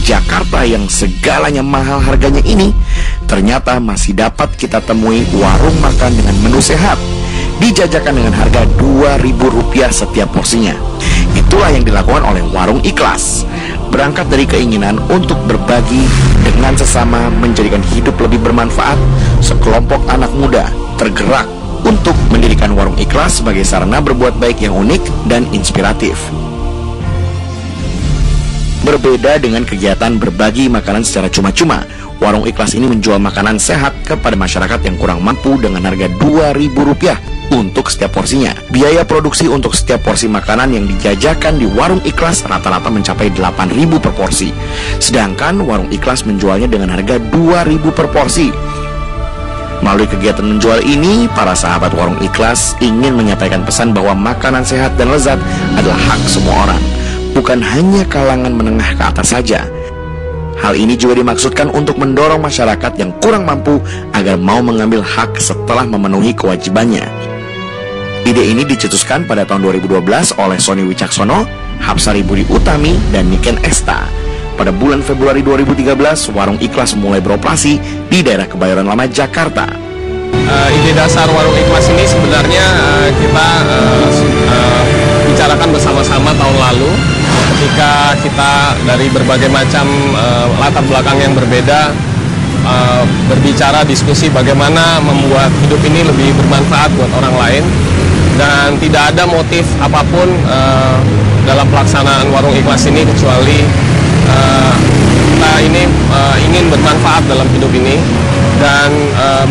Jakarta yang segalanya mahal harganya ini, ternyata masih dapat kita temui warung makan dengan menu sehat, dijajakan dengan harga Rp2.000 setiap porsinya. Itulah yang dilakukan oleh Warung Ikhlas. Berangkat dari keinginan untuk berbagi dengan sesama, menjadikan hidup lebih bermanfaat, sekelompok anak muda tergerak untuk mendirikan Warung Ikhlas sebagai sarana berbuat baik yang unik dan inspiratif. Berbeda dengan kegiatan berbagi makanan secara cuma-cuma, Warung Ikhlas ini menjual makanan sehat kepada masyarakat yang kurang mampu dengan harga Rp2.000 untuk setiap porsinya. Biaya produksi untuk setiap porsi makanan yang dijajakan di Warung Ikhlas rata-rata mencapai Rp8.000 per porsi. Sedangkan Warung Ikhlas menjualnya dengan harga Rp2.000 per porsi. Melalui kegiatan menjual ini, para sahabat Warung Ikhlas ingin menyampaikan pesan bahwa makanan sehat dan lezat adalah hak semua orang, bukan hanya kalangan menengah ke atas saja. Hal ini juga dimaksudkan untuk mendorong masyarakat yang kurang mampu agar mau mengambil hak setelah memenuhi kewajibannya. Ide ini dicetuskan pada tahun 2012 oleh Sony Wicaksono, Hapsari Budi Utami, dan Niken Esta. Pada bulan Februari 2013, Warung Ikhlas mulai beroperasi di daerah Kebayoran Lama, Jakarta. Ide dasar Warung Ikhlas ini sebenarnya kita bicarakan bersama-sama tahun lalu, ketika kita dari berbagai macam latar belakang yang berbeda berbicara, diskusi bagaimana membuat hidup ini lebih bermanfaat buat orang lain, dan tidak ada motif apapun dalam pelaksanaan Warung Ikhlas ini kecuali kita ini ingin bermanfaat dalam hidup ini. Dan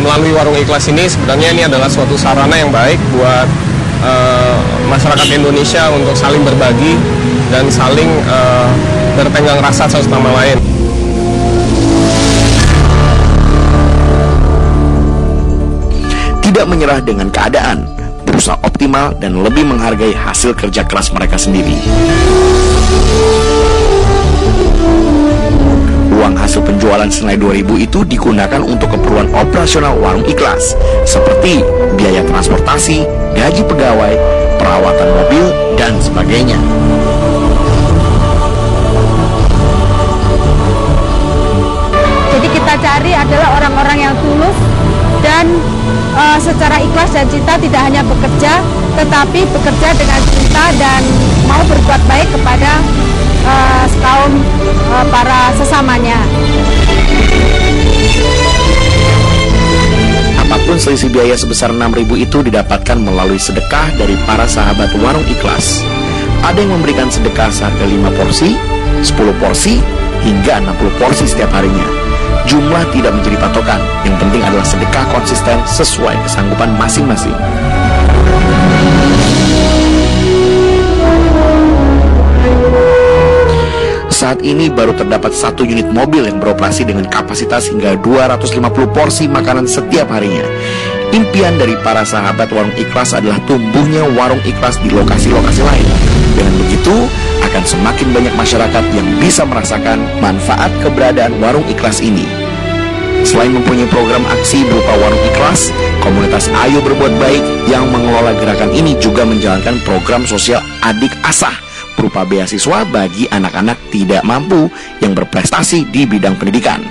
melalui Warung Ikhlas ini sebenarnya ini adalah suatu sarana yang baik buat masyarakat Indonesia untuk saling berbagi dan saling bertenggang rasa satu sama lain. Tidak menyerah dengan keadaan, berusaha optimal dan lebih menghargai hasil kerja keras mereka sendiri. Uang hasil penjualan senilai Rp2.000 itu digunakan untuk keperluan operasional Warung Ikhlas, seperti biaya transportasi, gaji pegawai, perawatan mobil, dan sebagainya. Jadi kita cari adalah orang-orang yang tulus dan secara ikhlas dan cinta, tidak hanya bekerja, tetapi bekerja dengan cinta dan mau berbuat baik kepada kaum para sesamanya. Apapun selisih biaya sebesar Rp6.000 itu didapatkan melalui sedekah dari para sahabat Warung Ikhlas. Ada yang memberikan sedekah seharga 5 porsi, 10 porsi, hingga 60 porsi setiap harinya. Jumlah tidak menjadi patokan, yang penting adalah sedekah konsisten sesuai kesanggupan masing-masing. Saat ini baru terdapat 1 unit mobil yang beroperasi dengan kapasitas hingga 250 porsi makanan setiap harinya. Impian dari para sahabat Warung Ikhlas adalah tumbuhnya Warung Ikhlas di lokasi-lokasi lain. Dengan begitu, akan semakin banyak masyarakat yang bisa merasakan manfaat keberadaan Warung Ikhlas ini. Selain mempunyai program aksi berupa Warung Ikhlas, komunitas Ayo Berbuat Baik yang mengelola gerakan ini juga menjalankan program sosial Adik Asah berupa beasiswa bagi anak-anak tidak mampu yang berprestasi di bidang pendidikan.